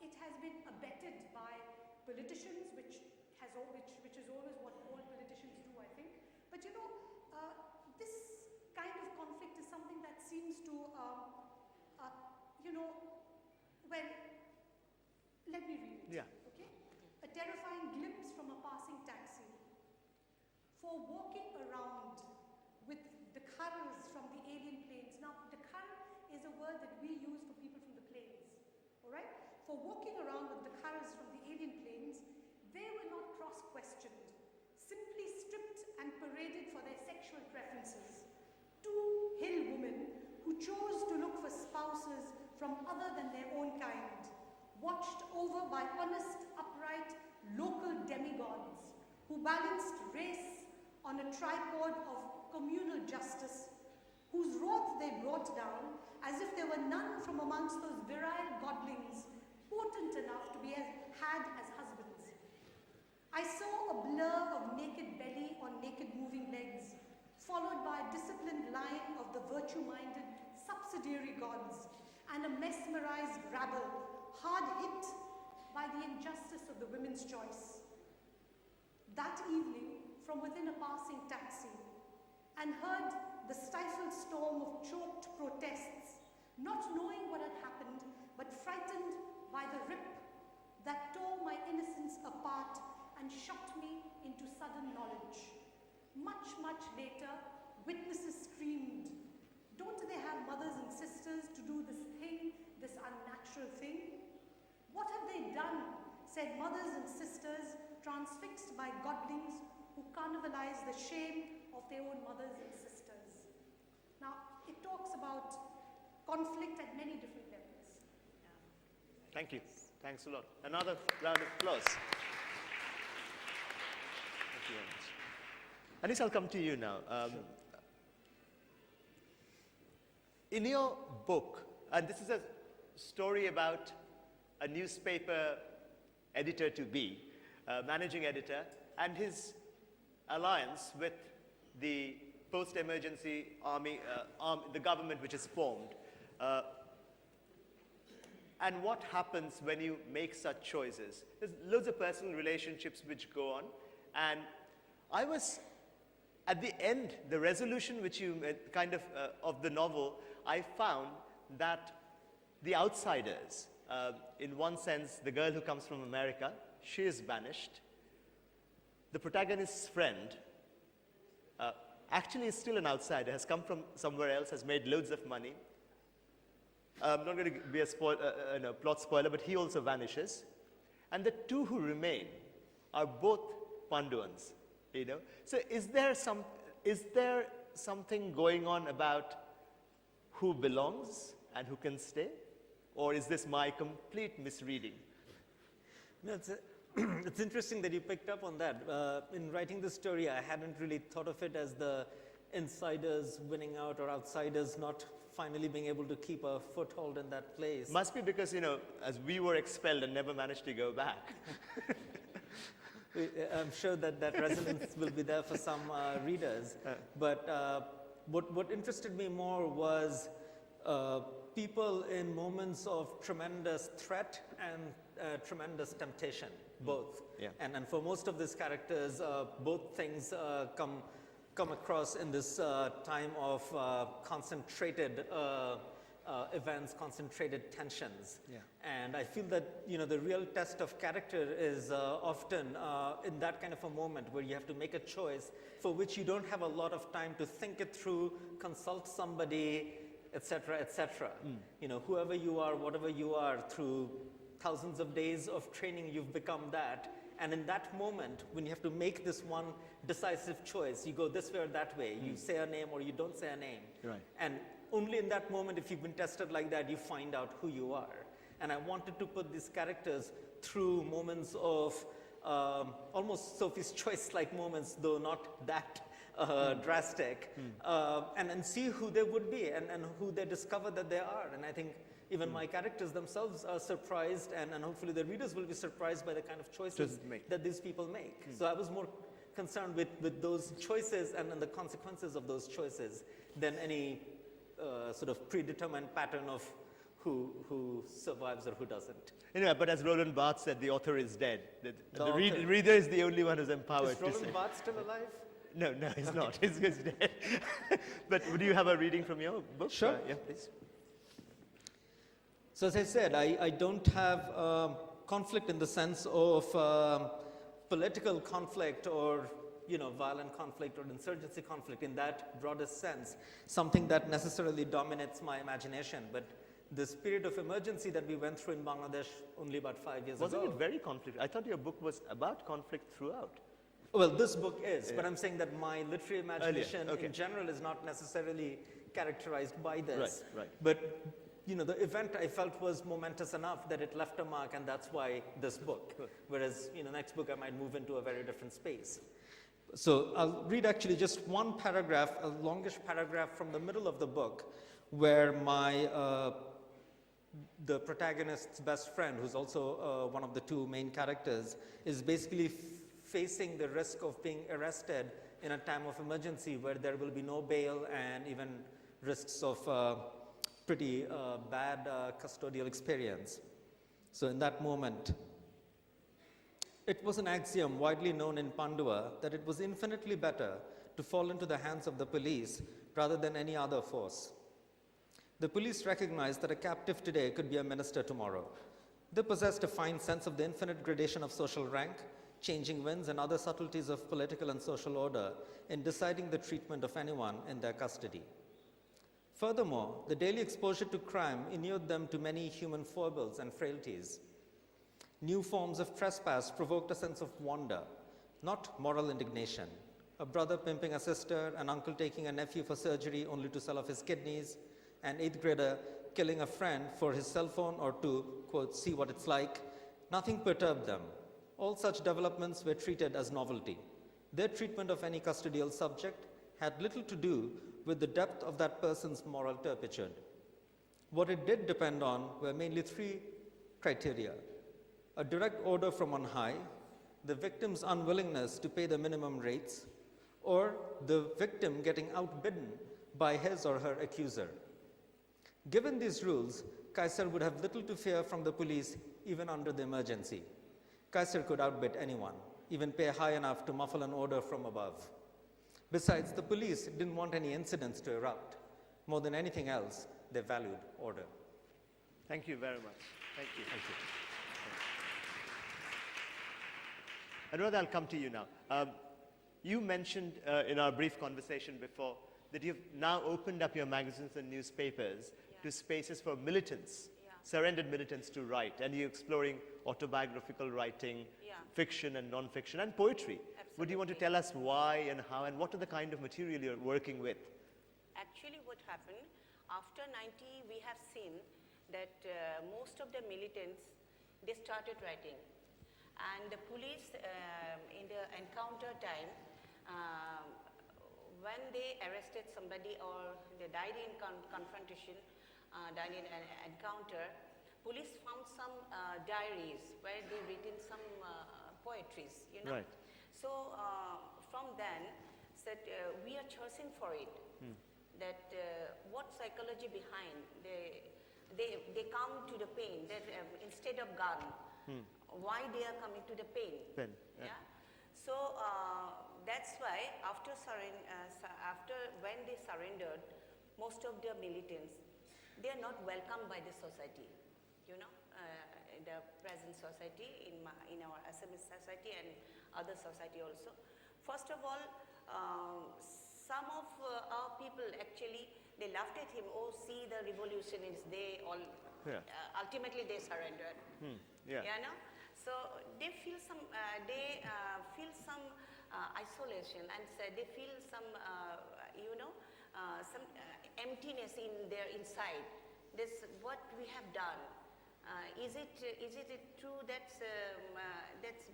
S4: it has been abetted by politicians, which is always what all politicians do, I think. But you know, this kind of conflict is something that seems to, you know, well, let me read it.
S1: Yeah.
S4: Okay? A terrifying glimpse from a passing taxi. For walking around with the khars from the alien plains. Now, the khar is a word that we use for people from the plains. All right? For walking around with the khars from the alien plains, they were not cross-questioned, simply stripped and paraded for their sexual preferences. Two hill women who chose to look for spouses from other than their own kind, watched over by honest, upright, local demigods who balanced race on a tripod of communal justice, whose wrath they brought down as if there were none from amongst those virile godlings potent enough to be had as husbands. I saw a blur of naked belly on naked moving legs, followed by a disciplined line of the virtue-minded subsidiary gods, and a mesmerized rabble, hard hit by the injustice of the women's choice. That evening, from within a passing taxi, and heard the stifled storm of choked protests, not knowing what had happened, but frightened by the rip that tore my innocence apart and shocked me into sudden knowledge. Much, much later, witnesses screamed, "Don't they have mothers and sisters to do this thing, this unnatural thing?" "What have they done?" said mothers and sisters, transfixed by godlings who carnivalize the shame of their own mothers and sisters. Now, it talks about conflict at many different levels.
S1: Thank you. Thanks a lot. Another round of applause. Thank you very much. Anis, I'll come to you now. In your book, and this is a story about a newspaper editor-to-be, managing editor, and his alliance with the post-emergency the government which is formed. And what happens when you make such choices? There's loads of personal relationships which go on. And I was, at the end, the resolution which you of the novel, I found that the outsiders, in one sense, the girl who comes from America, she is banished. The protagonist's friend actually is still an outsider, has come from somewhere else, has made loads of money. I'm not going to be a plot spoiler, but he also vanishes. And the two who remain are both Panduans, you know. So is there something going on about who belongs and who can stay? Or is this my complete misreading?
S2: No, it's interesting that you picked up on that. In writing this story, I hadn't really thought of it as the insiders winning out or outsiders not finally being able to keep a foothold in that place.
S1: Must be because, you know, as we were expelled and never managed to go back.
S2: I'm sure that resonance will be there for some readers. But what interested me more was people in moments of tremendous threat and tremendous temptation, both.
S1: Yeah.
S2: And for most of these characters, both things come across in this time of concentrated events, concentrated tensions.
S1: Yeah.
S2: And I feel that, you know, the real test of character is often in that kind of a moment where you have to make a choice for which you don't have a lot of time to think it through, consult somebody, etc., etc. You know, whoever you are, whatever you are, through thousands of days of training, you've become that. And in that moment, when you have to make this one decisive choice, you go this way or that way, you say a name or you don't say a name.
S1: Right.
S2: And only in that moment, if you've been tested like that, you find out who you are. And I wanted to put these characters through moments of almost Sophie's Choice-like moments, though not that drastic, and see who they would be and who they discover that they are. And I think even my characters themselves are surprised, and hopefully the readers will be surprised by the kind of choices that these people make. So I was more concerned with those choices and the consequences of those choices than any sort of predetermined pattern of who survives or who doesn't.
S1: Anyway, but as Roland Barthes said, the author is dead. The
S2: author.
S1: reader is the only one who's empowered
S2: Is
S1: to say.
S2: Roland Barthes still alive?
S1: No, he's not. He's dead. But would you have a reading from your book?
S2: Sure.
S1: Yeah, please.
S2: So as I said, I don't have conflict in the sense of political conflict or violent conflict or insurgency conflict in that broadest sense, something that necessarily dominates my imagination. But this period of emergency that we went through in Bangladesh only about 5 years
S1: Wasn't
S2: ago.
S1: it very conflict? I thought your book was about conflict throughout.
S2: Well, this book is, but I'm saying that my literary imagination
S1: okay.
S2: in general is not necessarily characterized by this.
S1: Right.
S2: But the event I felt was momentous enough that it left a mark, and that's why this book.
S1: Good.
S2: Whereas, next book I might move into a very different space. So I'll read actually just one paragraph, a longish paragraph from the middle of the book, where the protagonist's best friend, who's also one of the two main characters, is basically facing the risk of being arrested in a time of emergency where there will be no bail and even risks of pretty bad custodial experience. So in that moment, it was an axiom widely known in Pandua that it was infinitely better to fall into the hands of the police rather than any other force. The police recognized that a captive today could be a minister tomorrow. They possessed a fine sense of the infinite gradation of social rank, changing winds, and other subtleties of political and social order in deciding the treatment of anyone in their custody. Furthermore, the daily exposure to crime inured them to many human foibles and frailties. New forms of trespass provoked a sense of wonder, not moral indignation. A brother pimping a sister, an uncle taking a nephew for surgery only to sell off his kidneys, an 8th grader killing a friend for his cell phone or to, quote, see what it's like. Nothing perturbed them. All such developments were treated as novelty. Their treatment of any custodial subject had little to do with the depth of that person's moral turpitude. What it did depend on were mainly 3 criteria: a direct order from on high, the victim's unwillingness to pay the minimum rates, or the victim getting outbidden by his or her accuser. Given these rules, Kaiser would have little to fear from the police even under the emergency. Kaiser could outbid anyone, even pay high enough to muffle an order from above. Besides, the police didn't want any incidents to erupt. More than anything else, they valued order.
S1: Thank you very much. Thank you. Anuradha, I'll come to you now. You mentioned in our brief conversation before that you've now opened up your magazines and newspapers to spaces for militants, surrendered militants to write, and you're exploring autobiographical writing, fiction and non-fiction, and poetry.
S3: Absolutely.
S1: Would you want to tell us why and how, and what are the kind of material you're working with?
S3: Actually, what happened, after 90, we have seen that most of the militants, they started writing. And the police, in the encounter time, when they arrested somebody or they died in confrontation, died in an encounter, police found some diaries where they written some poetries,
S1: Right.
S3: So from then, said we are searching for it. That what psychology behind they come to the pain that instead of gun, why they are coming to the pain? So that's why after when they surrendered, most of the militants, they are not welcomed by the society, the present society, in our Assamese society and other society also. First of all, some of our people actually, they laughed at him. Oh, see the revolutionists, they all, ultimately they surrendered. So they feel some isolation, and they feel some some emptiness in their inside. This what we have done. Is it true that's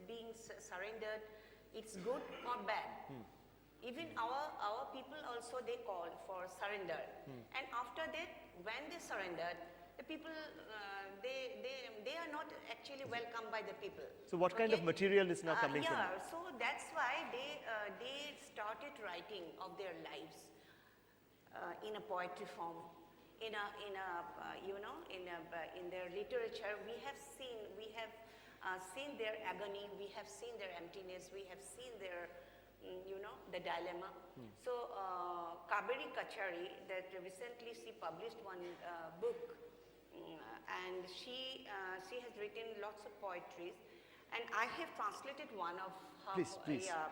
S3: being surrendered? It's good or bad? Even our people also, they call for surrender. And after that, when they surrendered, the people they are not actually welcomed by the people.
S1: So what kind of material is now coming from?
S3: Yeah, so that's why they started writing of their lives in a poetry form. In their literature, we have seen their agony, we have seen their emptiness, we have seen their the dilemma. So Kaberi Kachari, that recently she published one book, and she has written lots of poetries, and I have translated one of her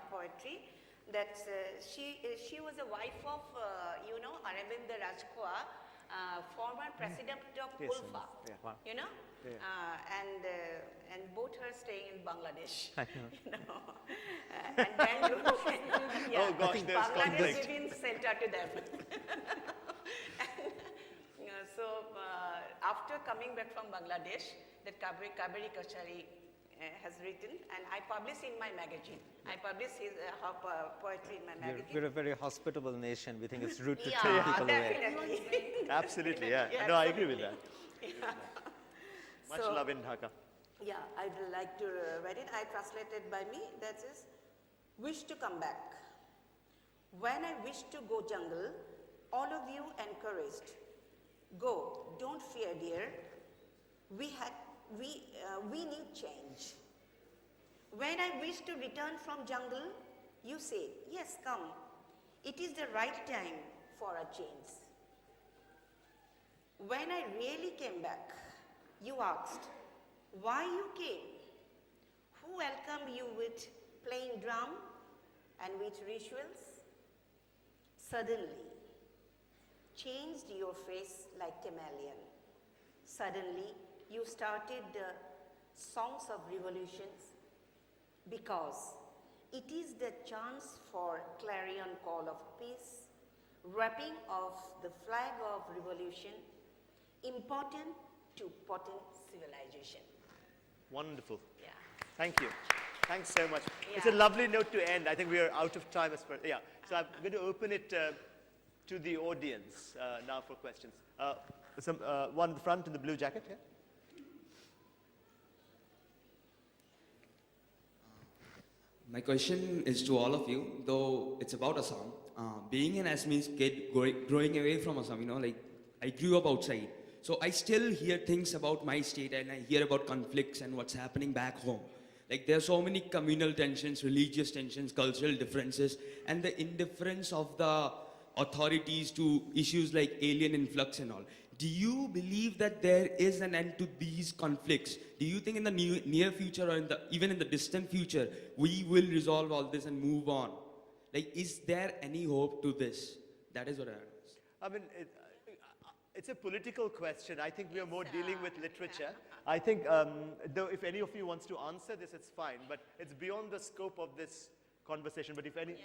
S3: poetry. That she was a wife of Arvind Rajkhoa, former president of Kulfa, and both are staying in Bangladesh.
S2: I know.
S3: And Bangalore.
S1: Oh gosh, there's
S3: Bangladesh
S1: conflict.
S3: even sent her to them. So after coming back from Bangladesh, that Kaberi Kachari has written, and I publish in my magazine. I publish her poetry in my magazine.
S2: We're a very hospitable nation. We think it's rude to
S3: Yeah,
S2: turn people away.
S3: definitely.
S1: Absolutely, yeah.
S3: Yeah,
S1: No, I agree with that.
S3: Yeah.
S1: Much
S3: So-
S1: love in Dhaka.
S3: Yeah, I'd like to read it. I translated by me. That is, wish to come back. When I wish to go jungle, all of you encouraged. Go, don't fear, dear. We need change. When I wish to return from jungle, you say, yes, come. It is the right time for a change. When I really came back, you asked, why you came? Who welcomed you with playing drum and with rituals? Suddenly, changed your face like chameleon. Suddenly, you started the songs of revolutions because it is the chance for clarion call of peace, wrapping of the flag of revolution, important to potent civilization.
S1: Wonderful.
S3: Yeah.
S1: Thank you. Thanks so much. It's a
S3: Yeah.
S1: lovely note to end. I think we are out of time. Yeah. So I'm going to open it to the audience now for questions. One in the front in the blue jacket here.
S5: My question is to all of you, though it's about Assam. Being an Assamese kid growing away from Assam, like I grew up outside. So I still hear things about my state and I hear about conflicts and what's happening back home. Like there are so many communal tensions, religious tensions, cultural differences, and the indifference of the authorities to issues like alien influx and all. Do you believe that there is an end to these conflicts? Do you think in the near future or even in the distant future, we will resolve all this and move on? Like, is there any hope to this? That is what I ask.
S1: I mean, it's a political question. I think we are more dealing with literature. I think, though, if any of you wants to answer this, it's fine. But it's beyond the scope of this conversation. But if any,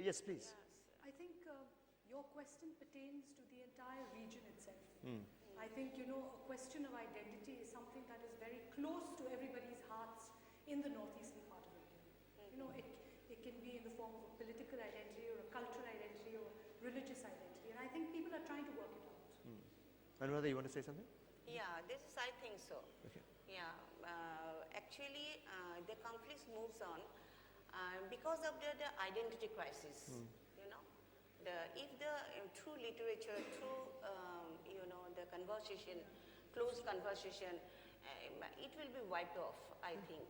S1: yes, please.
S4: I think your question pertains to the entire region itself. I think, a question of identity is something that is very close to everybody's hearts in the northeastern part of India. It can be in the form of a political identity or a cultural identity or religious identity. And I think people are trying to work it out.
S1: Anuradha, you want to say something?
S3: Yeah, I think so.
S1: Okay.
S3: Yeah, actually, the conflict moves on because of the identity crisis. If through literature, through the conversation, close conversation, it will be wiped off, I think.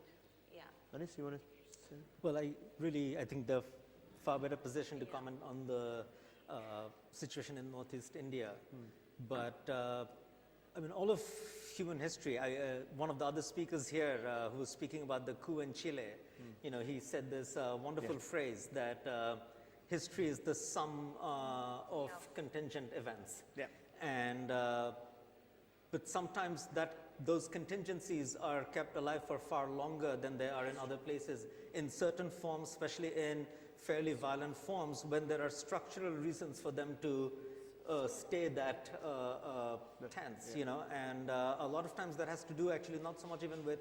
S3: Yeah.
S1: Anis, you want to say?
S2: Well, I think the far better position to comment on the situation in Northeast India. But I mean, all of human history. One of the other speakers here who was speaking about the coup in Chile, he said this wonderful phrase that history is the sum of contingent events.
S1: Yeah.
S2: And but sometimes those contingencies are kept alive for far longer than they are in other places. In certain forms, especially in fairly violent forms, when there are structural reasons for them to stay that tense, you know, and a lot of times that has to do actually not so much even with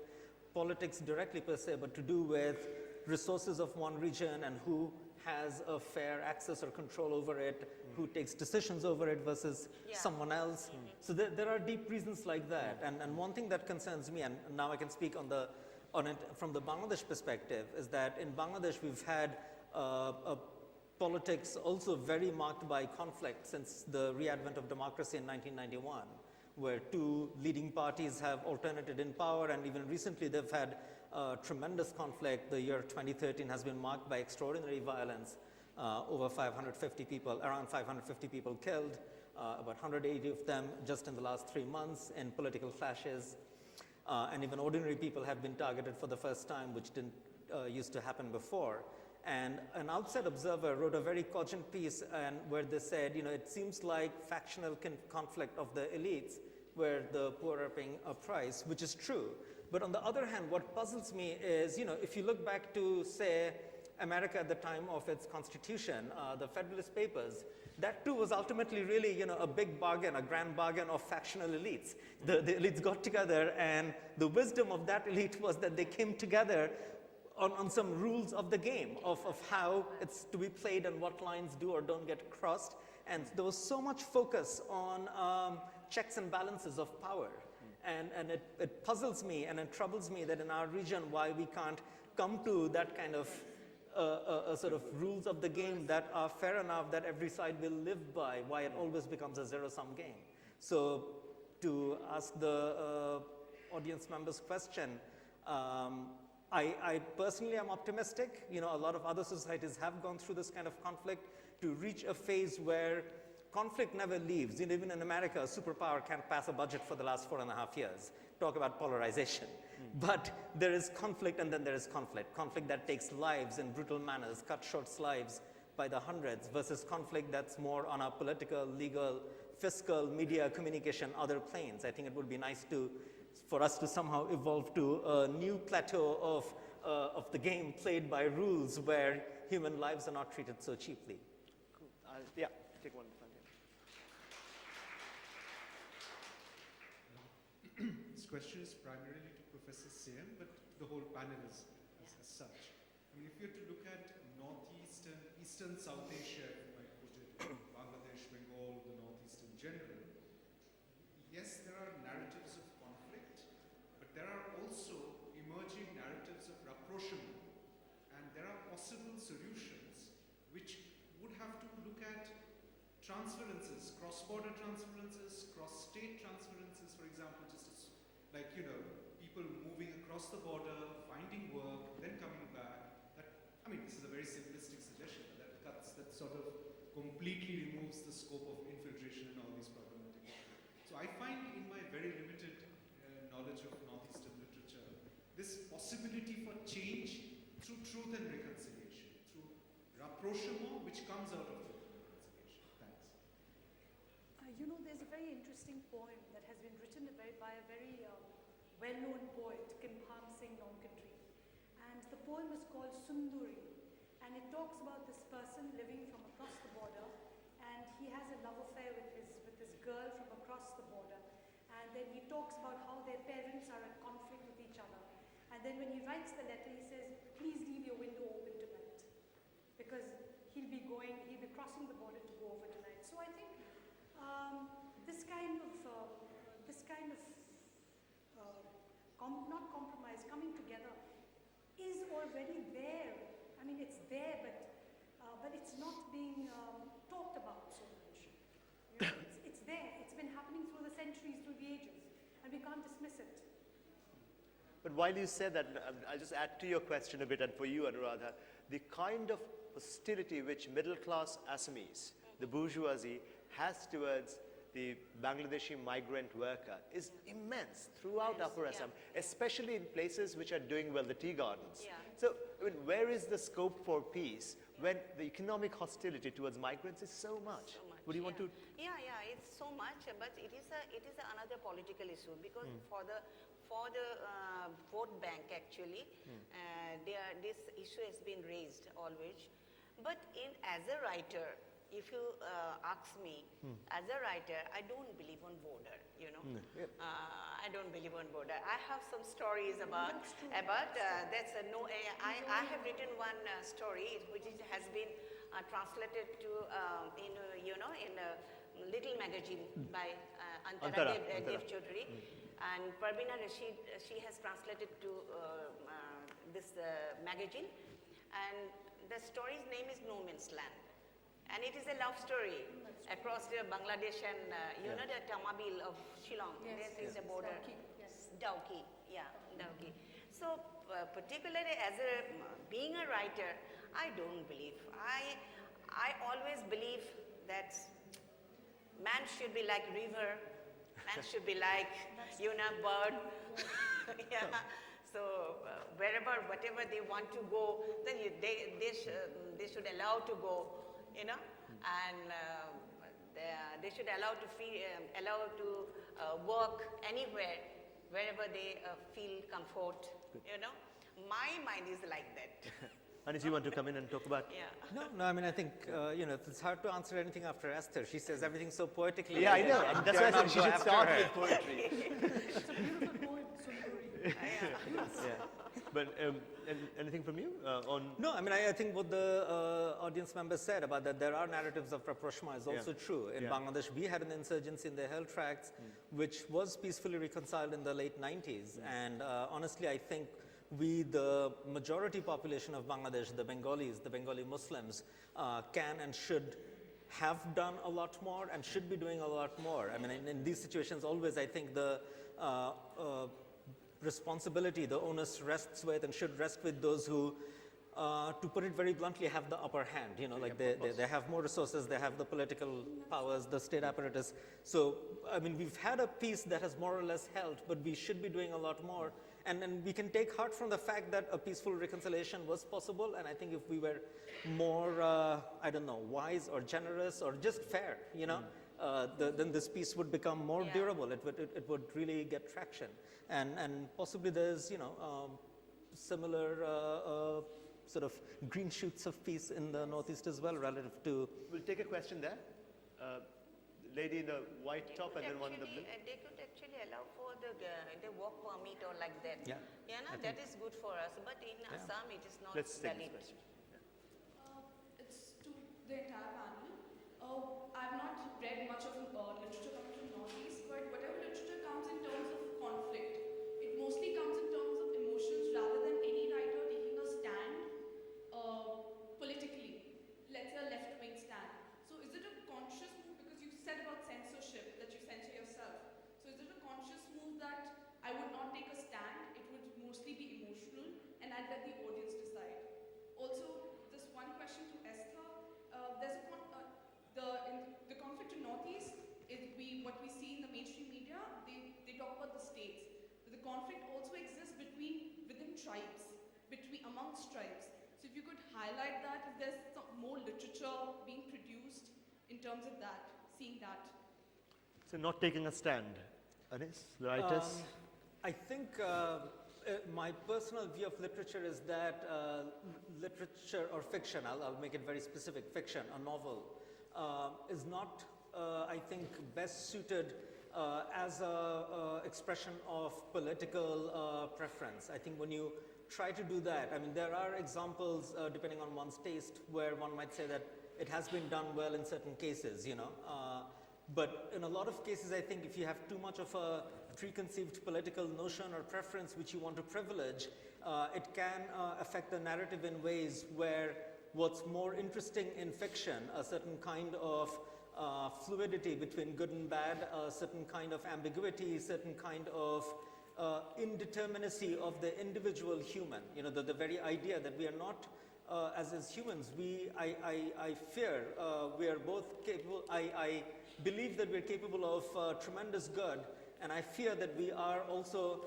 S2: politics directly per se, but to do with resources of one region and who has a fair access or control over it, who takes decisions over it versus someone else. So there are deep reasons like that. And one thing that concerns me, and now I can speak on it from the Bangladesh perspective, is that in Bangladesh we've had politics also very marked by conflict since the re-advent of democracy in 1991, where two leading parties have alternated in power, and even recently they've had tremendous conflict. The year 2013 has been marked by extraordinary violence, over 550 people, around 550 people killed, about 180 of them just in the last 3 months in political clashes, and even ordinary people have been targeted for the first time, which didn't used to happen before. And an outside observer wrote a very cogent piece where they said, you know, it seems like factional conflict of the elites where the poor are paying a price, which is true. But on the other hand, what puzzles me is, you know, if you look back to, say, America at the time of its constitution, the Federalist Papers, that too was ultimately really, you know, a big bargain, a grand bargain of factional elites. The elites got together, and the wisdom of that elite was that they came together on some rules of the game, of how it's to be played and what lines do or don't get crossed. And there was so much focus on checks and balances of power. And it puzzles me and it troubles me that in our region, why we can't come to that kind of sort of rules of the game that are fair enough that every side will live by, why it always becomes a zero-sum game. So to ask the audience members' question, I personally am optimistic. You know, a lot of other societies have gone through this kind of conflict to reach a phase where conflict never leaves. You know, even in America, a superpower can't pass a budget for the last 4.5 years. Talk about polarization. But there is conflict, and then there is conflict. Conflict that takes lives in brutal manners, cut short lives by the hundreds, versus conflict that's more on a political, legal, fiscal, media, communication, other planes. I think it would be nice for us to somehow evolve to a new plateau of the game played by rules where human lives are not treated so cheaply.
S1: Cool. Yeah, take one.
S6: This question is primarily to Professor Syiem, but the whole panel is as such. I mean, if you have to look at northeastern, eastern South Asia, if you might put it, Bangladesh, Bengal, the northeast in general, yes, there are narratives of conflict, but there are also emerging narratives of rapprochement, and there are possible solutions which would have to look at transferences, cross-border transferences, cross-state transferences, for example, just as, like, you know, people moving across the border, finding work, then coming back. I mean, this is a very simplistic suggestion, but that sort of completely removes the scope of infiltration and all these problematic issues. So I find in my very limited knowledge of northeastern literature, this possibility for change through truth and reconciliation, through rapprochement, which comes out of truth and reconciliation. Thanks.
S4: You know, there's a very interesting poem that has been written by a very well-known poet, Kimbham Singh Nomkatri. And the poem is called Sunduri. And it talks about this person living from across the border, and he has a love affair with this girl from across the border. And then he talks about how their parents are at conflict with each other. And then when he writes the letter, he says, please leave your window open tonight, because he'll be crossing the border to go over tonight. So I think this kind of not compromise, coming together is already there. I mean, it's there, but it's not being talked about so much. You know, it's there. It's been happening through the centuries, through the ages, and we can't dismiss it.
S1: But while you say that, I'll just add to your question a bit, and for you, Anuradha, the kind of hostility which middle-class Assamese, the bourgeoisie, has towards the Bangladeshi migrant worker is immense throughout Upper Assam, especially in places which are doing well, the tea gardens.
S3: Yeah.
S1: So, I mean, where is the scope for peace when the economic hostility towards migrants is so much?
S3: So much.
S1: Would you want to?
S3: Yeah, it so much, but it is another political issue because for the vote bank actually, this issue has been raised always. But as a writer, if you ask me, as a writer, I don't believe on border, you know. I don't believe on border. I have some stories about that's a no. I have written one story which has been translated to in a little magazine by Antara Dev Chaudhary, and Parvina Rashid. She has translated to this magazine, and the story's name is No Man's Land. And it is a love story across the Bangladesh and you know the Tamabil of Shillong. There is a border. Dauki, Dauki. So particularly as being a writer, I don't believe. I always believe that man should be like river, man should be like bird. So whatever they want to go, then they should allow to go. And they should allow to work anywhere, wherever they feel comfort. My mind is like that.
S1: Anis, you want to come in and talk about?
S2: No. I mean, I think it's hard to answer anything after Esther. She says everything so poetically.
S1: Yeah, I know. And that's why I said she should start with poetry.
S4: It's a beautiful poem, Sundari.
S1: But anything from you on?
S2: No, I mean, I think what the audience members said about that there are narratives of rapprochement is also true. In Bangladesh, we had an insurgency in the Hell Tracts, which was peacefully reconciled in the late 90s. And honestly, I think the majority population of Bangladesh, the Bengalis, the Bengali Muslims, can and should have done a lot more and should be doing a lot more. I mean, in these situations, always I think the responsibility, the onus rests with and should rest with those who, to put it very bluntly, have the upper hand. They have more resources, they have the political powers, the state apparatus. So, I mean, we've had a peace that has more or less held, but we should be doing a lot more. And we can take heart from the fact that a peaceful reconciliation was possible. And I think if we were more, I don't know, wise or generous or just fair, then this peace would become more durable. It would really get traction. And possibly there's, similar sort of green shoots of peace in the Northeast as well relative to...
S1: We'll take a question there. Lady in the white top and then one in the blue.
S3: They could actually allow for the work permit or like that. That is good for us. But in Assam, it is not
S1: Let's take
S3: valid.
S1: this question.
S7: It's to the entire panel. I've not read much of literature coming from Northeast, but whatever literature comes in terms of conflict, it mostly comes in terms of emotions rather than any writer taking a stand politically, let's say a left-wing stand. So is it a conscious move, because you said about censorship, that you censor yourself. So is it a conscious move that I would not take a stand, it would mostly be emotional, and I'd let the audience decide? Also, this one question to Esther, there's the conflict in Northeast, what we see in the mainstream media, they talk about the states. But the conflict also exists within tribes, amongst tribes. So if you could highlight that, if there's some more literature being produced in terms of that, seeing that.
S1: So not taking a stand, Anis, the writers?
S2: I think my personal view of literature is that literature or fiction, I'll make it very specific, fiction, a novel, is not, I think, best suited as an expression of political preference. I think when you try to do that, I mean, there are examples, depending on one's taste, where one might say that it has been done well in certain cases, but in a lot of cases, I think if you have too much of a preconceived political notion or preference which you want to privilege, it can affect the narrative in ways where what's more interesting in fiction, a certain kind of fluidity between good and bad, a certain kind of ambiguity, certain kind of indeterminacy of the individual human, the very idea that we are not, as humans, I fear we are both capable, I believe that we're capable of tremendous good, and I fear that we are also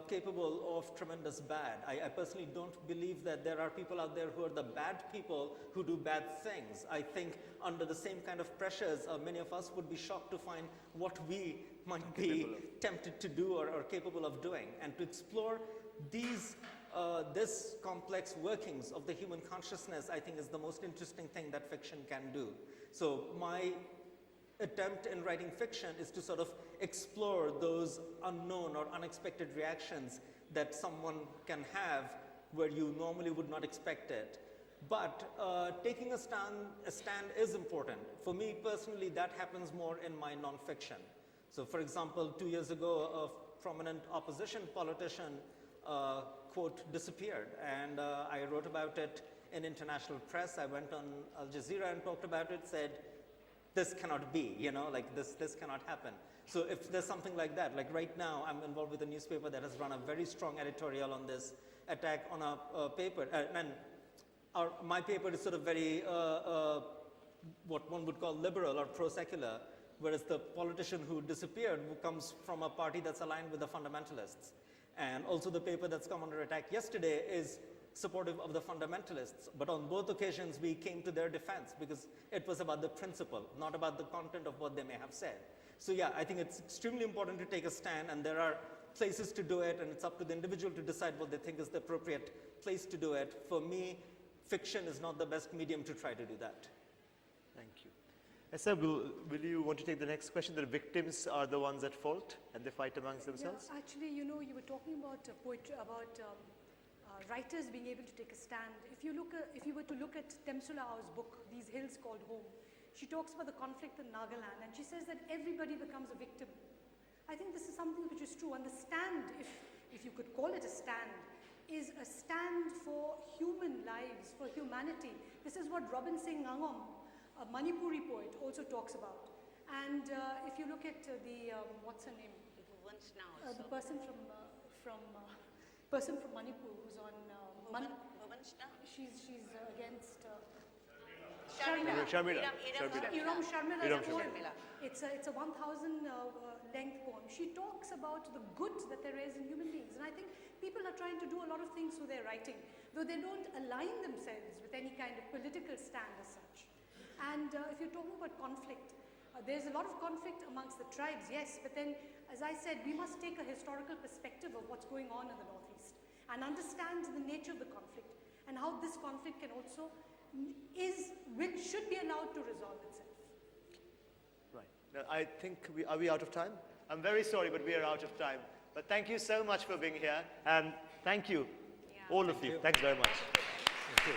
S2: capable of tremendous bad. I personally don't believe that there are people out there who are the bad people who do bad things. I think under the same kind of pressures, many of us would be shocked to find what we might be tempted to do or capable of doing. And to explore these this complex workings of the human consciousness, I think, is the most interesting thing that fiction can do. So my attempt in writing fiction is to sort of explore those unknown or unexpected reactions that someone can have where you normally would not expect it. But taking a stand is important. For me personally, that happens more in my nonfiction. So for example, 2 years ago, a prominent opposition politician quote disappeared, and I wrote about it in international press. I went on Al Jazeera and talked about it, said, this cannot be, you know, like this cannot happen. So if there's something like that, like right now I'm involved with a newspaper that has run a very strong editorial on this attack on a paper, and my paper is sort of very, what one would call liberal or pro-secular, whereas the politician who disappeared comes from a party that's aligned with the fundamentalists. And also the paper that's come under attack yesterday is supportive of the fundamentalists. But on both occasions, we came to their defense because it was about the principle, not about the content of what they may have said. So yeah, I think it's extremely important to take a stand, and there are places to do it, and it's up to the individual to decide what they think is the appropriate place to do it. For me, fiction is not the best medium to try to do that.
S1: Thank you. Esther, will you want to take the next question? The victims are the ones at fault and they fight amongst themselves?
S4: Yeah, actually, you know, you were talking about poetry, about writers being able to take a stand. If you were to look at Temsula Au's book, These Hills Called Home, she talks about the conflict in Nagaland, and she says that everybody becomes a victim. I think this is something which is true, and the stand, if you could call it a stand, is a stand for human lives, for humanity. This is what Robin Singh Ngangom, a Manipuri poet, also talks about. And if you look at what's her name? The person from Manipur who's on she's against
S1: Sharmila.
S4: It's a 1,000 length poem. She talks about the good that there is in human beings, and I think people are trying to do a lot of things through their writing, though they don't align themselves with any kind of political stand as such. And if you're talking about conflict, there's a lot of conflict amongst the tribes, yes, but then, as I said, we must take a historical perspective of what's going on in the Northeast and understand the nature of the conflict and how this conflict can also should be allowed to resolve itself.
S1: Right. Now, I think, are we out of time? I'm very sorry, but we are out of time. But thank you so much for being here, and thank you, all of you. Thanks very much.
S2: Thank you.